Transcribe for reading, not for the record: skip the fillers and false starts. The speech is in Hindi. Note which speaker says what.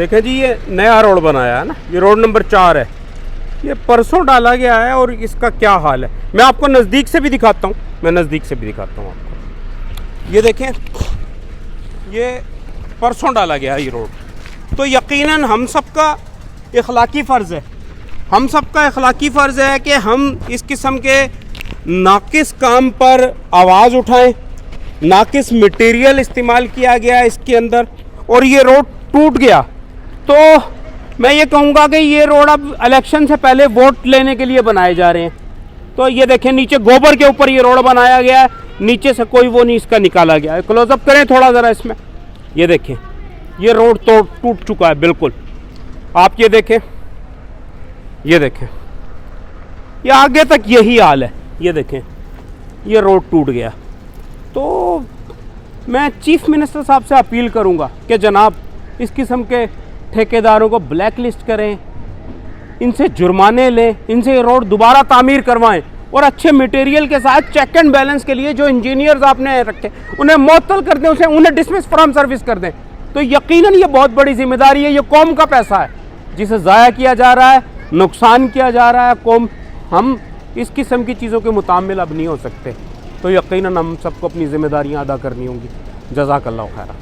Speaker 1: देखें जी, ये नया रोड बनाया है ना, ये रोड नंबर 4 है। ये परसों डाला गया है और इसका क्या हाल है मैं आपको नज़दीक से भी दिखाता हूँ। आपको ये देखें, ये परसों डाला गया है ये रोड। तो यकीनन हम सबका इखलाकी फ़र्ज़ है कि हम इस किस्म के नाकिस काम पर आवाज़ उठाएं। नाकिस मटेरियल इस्तेमाल किया गया इसके अंदर और ये रोड टूट गया। तो मैं ये कहूँगा कि ये रोड अब इलेक्शन से पहले वोट लेने के लिए बनाए जा रहे हैं। तो ये देखें, नीचे गोबर के ऊपर ये रोड बनाया गया है, नीचे से कोई वो नहीं इसका निकाला गया है। क्लोजअप करें थोड़ा ज़रा इसमें, ये देखें, ये रोड तो टूट चुका है बिल्कुल। आप ये देखें, ये आगे तक यही हाल है। ये देखें, ये रोड टूट गया। तो मैं चीफ मिनिस्टर साहब से अपील करूंगा कि जनाब इस किस्म के ठेकेदारों को ब्लैक लिस्ट करें, इनसे जुर्माने लें, इनसे ये रोड दोबारा तामीर करवाएं और अच्छे मटेरियल के साथ चेक एंड बैलेंस के लिए जो इंजीनियर्स आपने रखे उन्हें मुअत्तल कर दें, उन्हें डिसमिस फ्रॉम सर्विस कर दें। तो यकीनन ये बहुत बड़ी जिम्मेदारी है। ये कौम का पैसा है जिसे ज़ाया किया जा रहा है, नुकसान किया जा रहा है कौम। हम इस किस्म की चीज़ों के मुतामिल अब नहीं हो सकते। तो यकीनन हम सबको अपनी ज़िम्मेदारियाँ अदा करनी होंगी। जज़ाकल्लाह खैर।